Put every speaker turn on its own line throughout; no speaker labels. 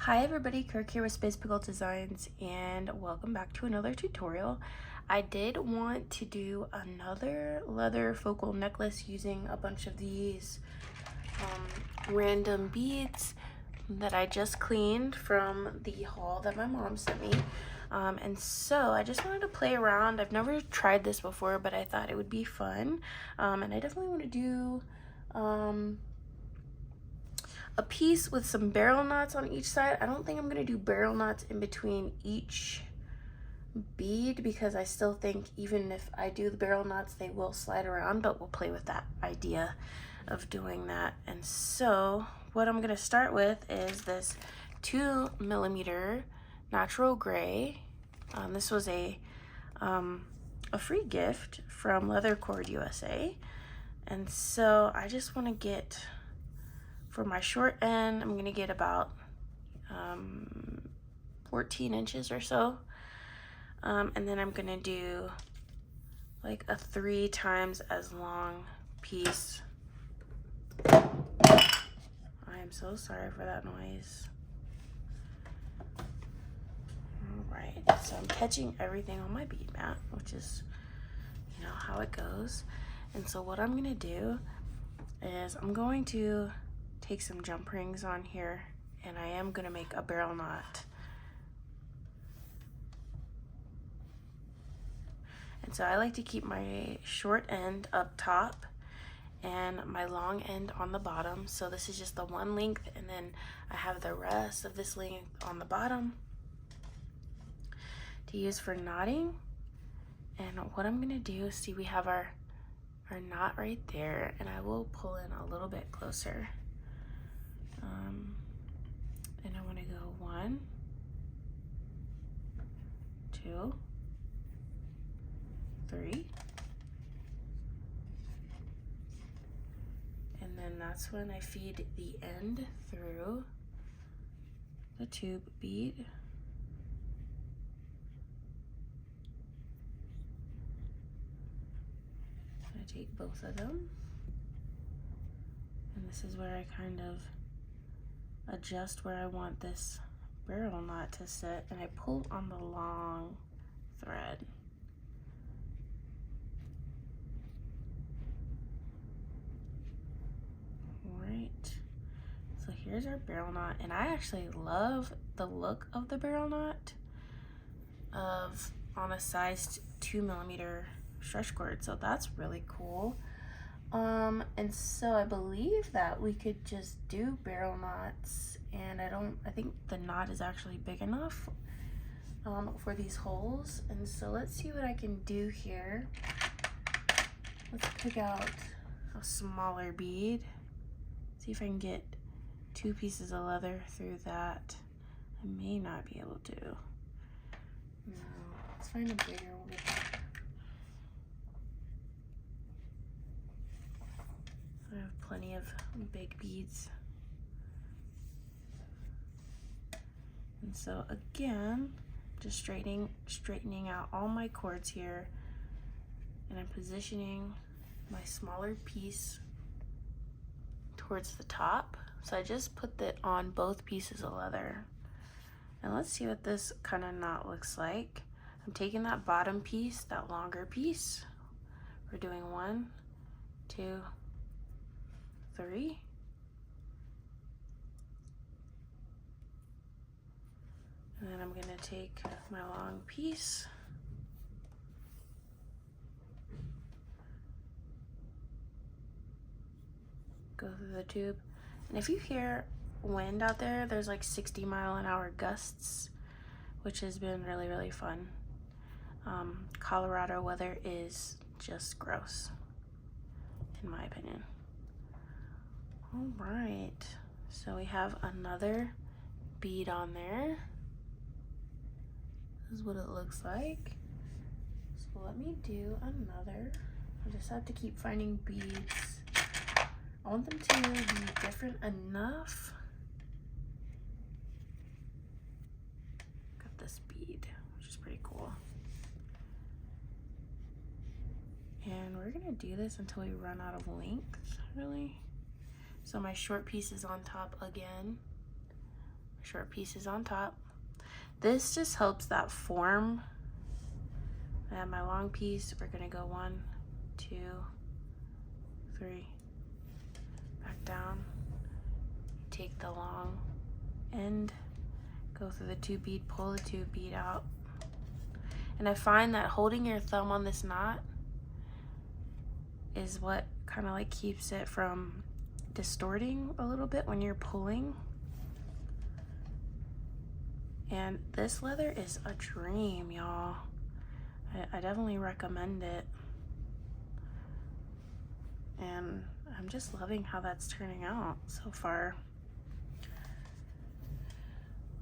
Hi everybody, Kirk here with Space Pickle Designs, and welcome back to another tutorial. I did want to do another leather focal necklace using a bunch of these random beads that I just cleaned from the haul that my mom sent me. And so I just wanted to play around. I've never tried this before, but I thought it would be fun. And I definitely want to do a piece with some barrel knots on each side. I don't think I'm gonna do barrel knots in between each bead because I still think even if I do the barrel knots, they will slide around, but we'll play with that idea of doing that. And so what I'm gonna start with is this 2mm natural gray. This was a free gift from Leather Cord USA. And so I just wanna get, for my short end, I'm gonna get about 14 inches or so. And then I'm gonna do like a 3 times as long piece. I am so sorry for that noise. All right, so I'm catching everything on my bead mat, which is, you know, how it goes. And so what I'm gonna do is I'm going to take some jump rings on here, and I am gonna make a barrel knot. And so I like to keep my short end up top and my long end on the bottom. So this is just the one length, and then I have the rest of this length on the bottom to use for knotting. And what I'm gonna do is, see, we have our knot right there, and I will pull in a little bit closer. And I want to go 1, 2, 3, and then that's when I feed the end through the tube bead. I take both of them, and this is where I kind of adjust where I want this barrel knot to sit, and I pull on the long thread. Right, so here's our barrel knot, and I actually love the look of the barrel knot on a size 2mm stretch cord, so that's really cool. And so I believe that we could just do barrel knots, and I think the knot is actually big enough for these holes. And so let's see what I can do here. Let's pick out a smaller bead, see if I can get 2 pieces of leather through that. I may not be able to. No, let's find a bigger one. I have plenty of big beads. And so again, just straightening out all my cords here, and I'm positioning my smaller piece towards the top. So I just put that on both pieces of leather. And let's see what this kind of knot looks like. I'm taking that bottom piece, that longer piece. We're doing 1, 2, 3. And then I'm gonna take my long piece, go through the tube. And if you hear wind out there, there's like 60-mile-an-hour gusts, which has been really, really fun. Colorado weather is just gross, in my opinion. All right, so we have another bead on there. This is what it looks like. So let me do another. I just have to keep finding beads. I want them to be different enough. Got this bead, which is pretty cool. And we're gonna do this until we run out of length, really. So my short piece is on top again. short pieces on top. This just helps that form. I have my long piece. We're gonna go 1, 2, 3, back down. Take the long end, go through the 2 bead, pull the 2 bead out. And I find that holding your thumb on this knot is what kind of like keeps it from distorting a little bit when you're pulling. And this leather is a dream, y'all. I definitely recommend it. And I'm just loving how that's turning out so far.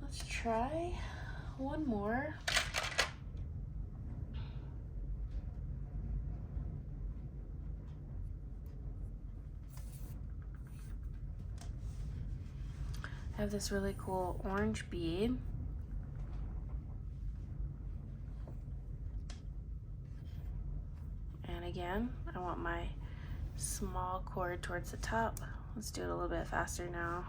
Let's try one more. I have this really cool orange bead. And again, I want my small cord towards the top. Let's do it a little bit faster now.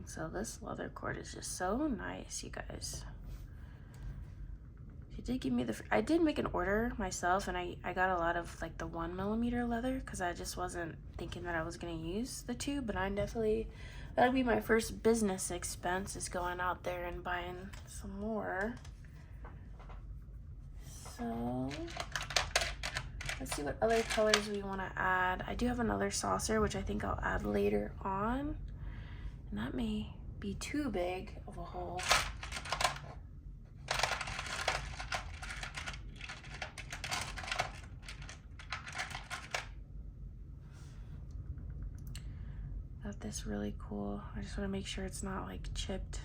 So this leather cord is just so nice, you guys. She did give me I did make an order myself, and I got a lot of like the 1mm leather because I just wasn't thinking that I was gonna use the 2, but I definitely, that'll be my first business expense, is going out there and buying some more. So let's see what other colors we want to add. I do have another saucer, which I think I'll add later on. And that may be too big of a hole. Got this really cool. I just want to make sure it's not like chipped.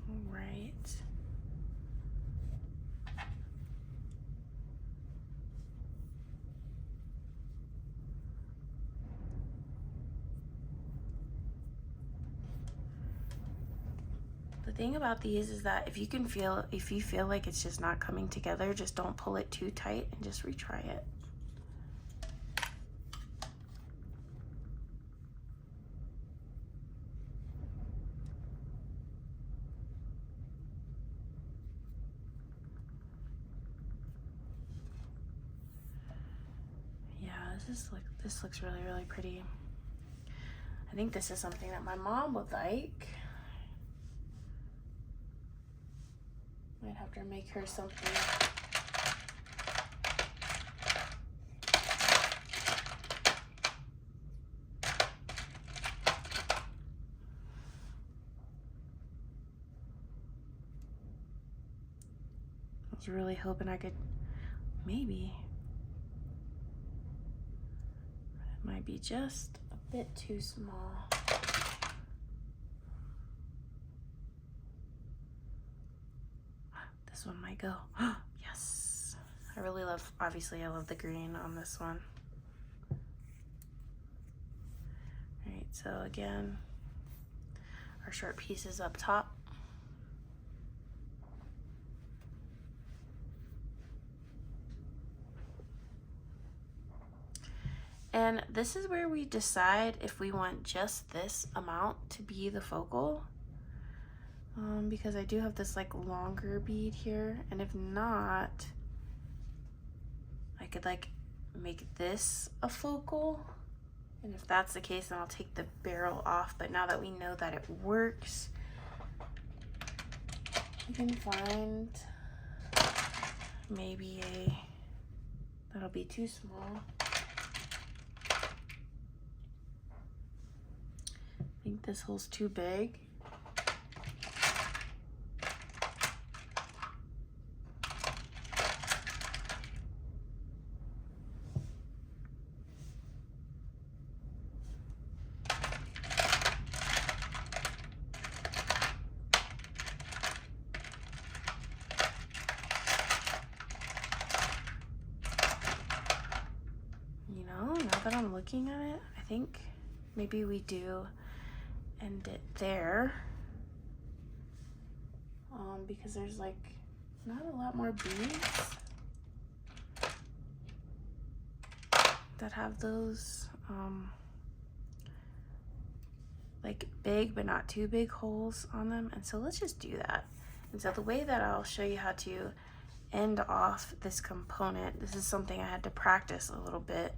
All right. The thing about these is that if you feel like it's just not coming together, just don't pull it too tight and just retry it. Yeah, this looks really, really pretty. I think this is something that my mom would like. Might have to make her something. I was really hoping I could, maybe. It might be just a bit too small. This one might go. Yes. I really love, obviously I love the green on this one. All right, so again, our short piece is up top. And this is where we decide if we want just this amount to be the focal. Because I do have this like longer bead here, and if not, I could like make this a focal, and if that's the case, then I'll take the barrel off. But now that we know that it works, we can find maybe that'll be too small. I think this hole's too big. that I'm looking at it, I think maybe we do end it there, because there's like not a lot more beads that have those like big but not too big holes on them. And so let's just do that. And so the way that I'll show you how to end off this component, this is something I had to practice a little bit.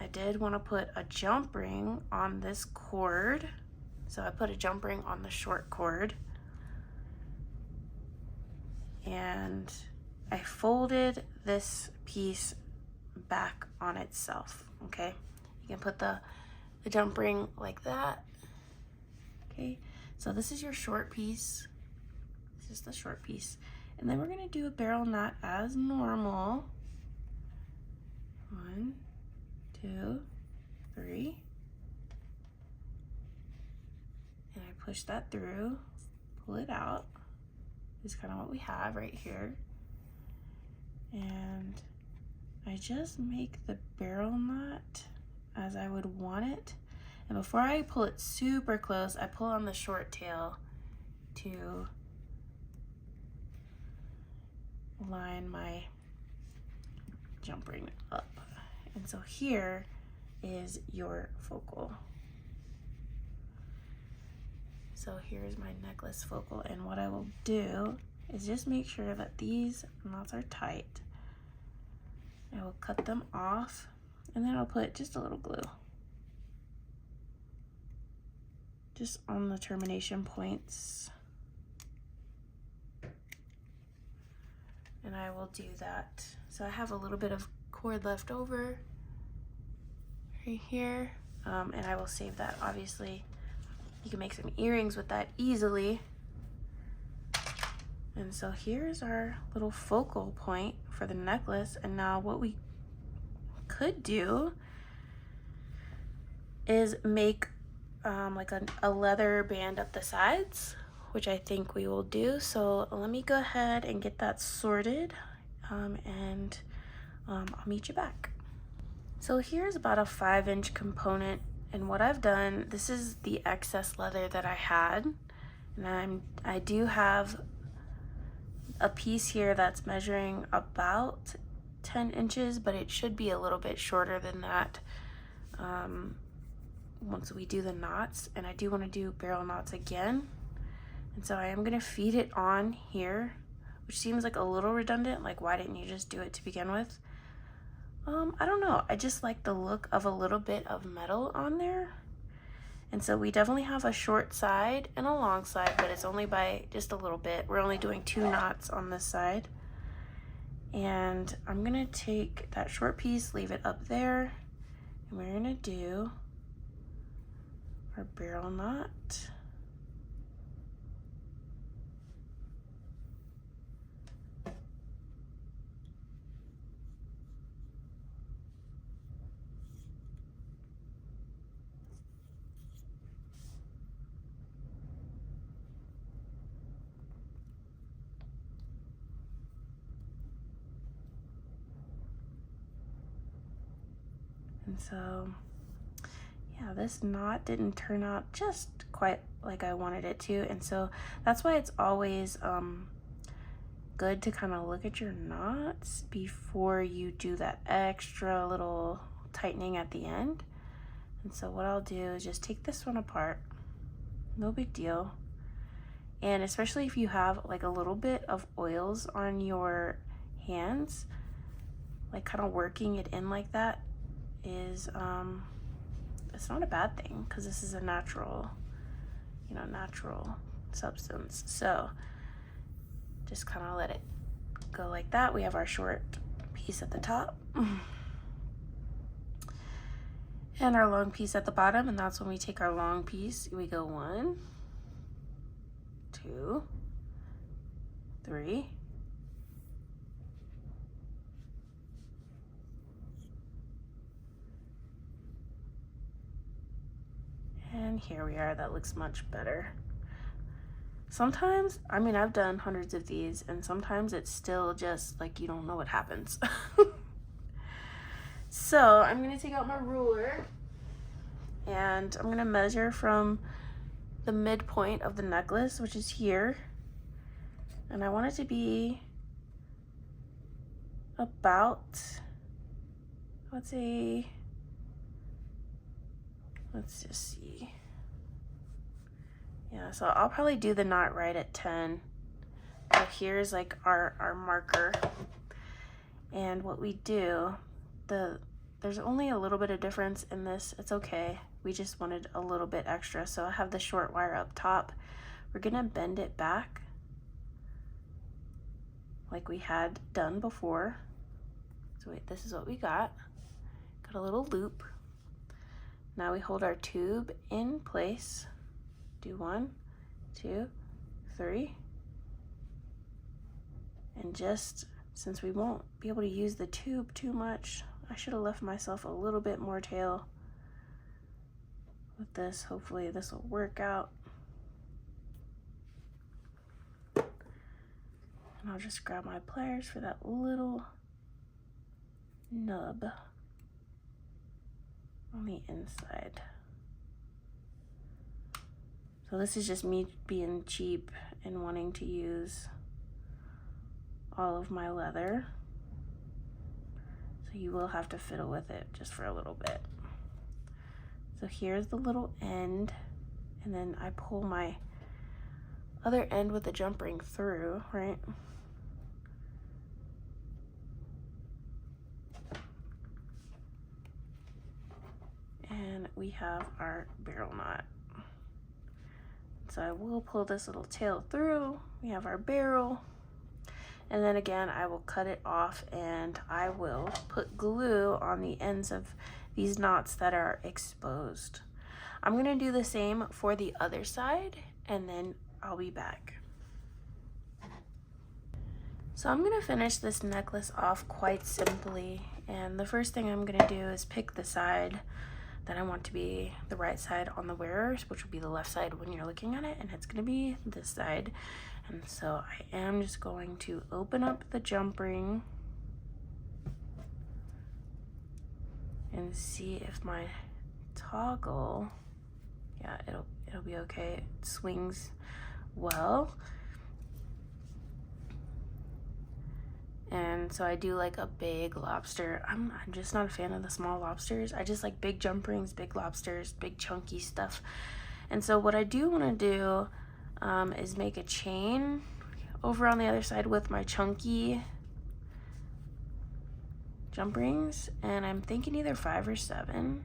I did want to put a jump ring on this cord, so I put a jump ring on the short cord, and I folded this piece back on itself. Okay, you can put the jump ring like that. Okay, so this is your short piece. This is the short piece, and then we're going to do a barrel knot as normal. 1, 2, 3, and I push that through, pull it out. This is kind of what we have right here, and I just make the barrel knot as I would want it. And before I pull it super close, I pull on the short tail to line my jump ring up. And so here is your focal. So here's my necklace focal, and what I will do is just make sure that these knots are tight. I will cut them off, and then I'll put just a little glue just on the termination points. And I will do that. So I have a little bit of cord left over right here, and I will save that. Obviously you can make some earrings with that easily. And so here's our little focal point for the necklace. And now what we could do is make like a leather band up the sides, which I think we will do. So let me go ahead and get that sorted, and I'll meet you back. So here's about a 5-inch component, and what I've done, this is the excess leather that I had, and I do have a piece here that's measuring about 10 inches, but it should be a little bit shorter than that once we do the knots. And I do want to do barrel knots again, and so I am going to feed it on here, which seems like a little redundant. Like, why didn't you just do it to begin with? I don't know, I just like the look of a little bit of metal on there. And so we definitely have a short side and a long side, but it's only by just a little bit. We're only doing 2 knots on this side. And I'm gonna take that short piece, leave it up there, and we're gonna do our barrel knot. And so, yeah, this knot didn't turn out just quite like I wanted it to. And so that's why it's always good to kind of look at your knots before you do that extra little tightening at the end. And so what I'll do is just take this one apart. No big deal. And especially if you have like a little bit of oils on your hands, like kind of working it in like that is it's not a bad thing, because this is a natural, you know, natural substance. So just kind of let it go like that. We have our short piece at the top and our long piece at the bottom, and that's when we take our long piece, we go 1, 2, 3, and here we are. That looks much better. Sometimes, I mean, I've done hundreds of these, and sometimes it's still just like you don't know what happens. So I'm gonna take out my ruler and I'm gonna measure from the midpoint of the necklace, which is here, and I want it to be about, let's just see. Yeah, so I'll probably do the knot right at 10. So here's like our marker. And what we do, there's only a little bit of difference in this. It's okay. We just wanted a little bit extra. So I have the short wire up top. We're gonna bend it back like we had done before. So wait, this is what we got. Got a little loop. Now we hold our tube in place. Do 1, 2, 3. And just, since we won't be able to use the tube too much, I should have left myself a little bit more tail with this. Hopefully this will work out. And I'll just grab my pliers for that little nub on the inside. So this is just me being cheap and wanting to use all of my leather. So you will have to fiddle with it just for a little bit. So here's the little end, and then I pull my other end with the jump ring through, right? And we have our barrel knot. So I will pull this little tail through. We have our barrel. And then again, I will cut it off and I will put glue on the ends of these knots that are exposed. I'm gonna do the same for the other side and then I'll be back. So I'm gonna finish this necklace off quite simply. And the first thing I'm gonna do is pick the side that I want to be the right side on the wearer, which will be the left side when you're looking at it, and it's gonna be this side. And so I am just going to open up the jump ring and see if my toggle, yeah, it'll be okay. It swings well. And so I do like a big lobster. I'm just not a fan of the small lobsters. I just like big jump rings, big lobsters, big chunky stuff. And so what I do want to do is make a chain over on the other side with my chunky jump rings, and I'm thinking either 5 or 7.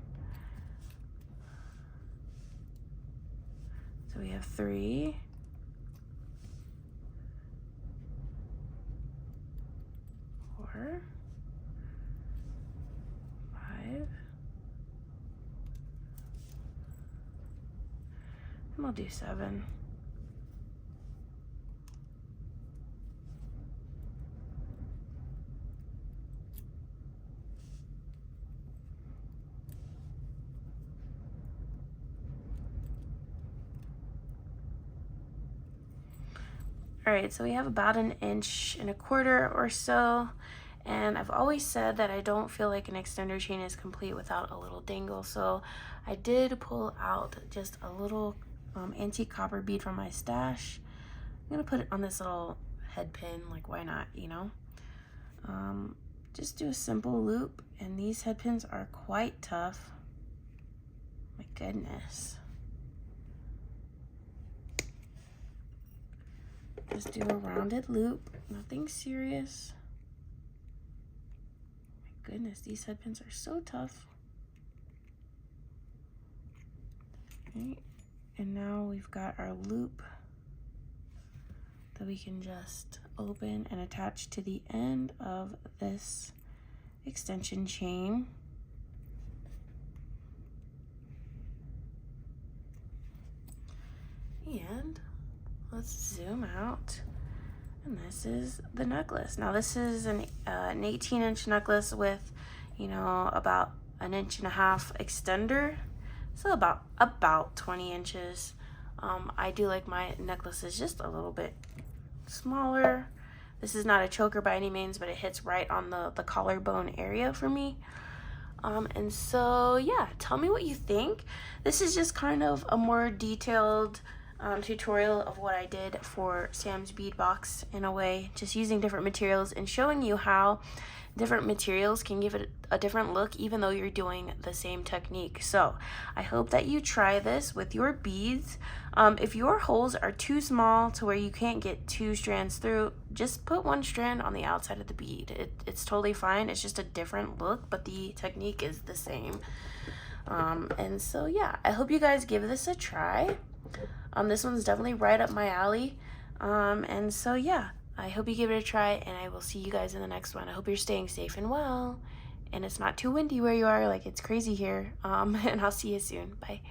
So we have 3, 4, 5, and we'll do 7. All right, so we have about 1.25 inches or so, and I've always said that I don't feel like an extender chain is complete without a little dangle, so I did pull out just a little antique copper bead from my stash. I'm gonna put it on this little head pin, like why not, you know? Just do a simple loop, and these head pins are quite tough. My goodness. Just do a rounded loop, nothing serious. My goodness, these head pins are so tough. Right. And now we've got our loop that we can just open and attach to the end of this extension chain. And let's zoom out, and this is the necklace. Now this is an 18-inch necklace with, you know, about 1.5 inches extender, so about 20 inches. I do like my necklaces just a little bit smaller. This is not a choker by any means, but it hits right on the collarbone area for me. And so yeah, tell me what you think. This is just kind of a more detailed tutorial of what I did for Sam's bead box, in a way, just using different materials and showing you how different materials can give it a different look even though you're doing the same technique. So I hope that you try this with your beads. If your holes are too small to where you can't get 2 strands through, just put 1 strand on the outside of the bead. It's totally fine. It's just a different look, but the technique is the same. And so yeah, I hope you guys give this a try. This one's definitely right up my alley. And so yeah, I hope you give it a try, and I will see you guys in the next one. I hope you're staying safe and well, and it's not too windy where you are, like it's crazy here. And I'll see you soon. Bye.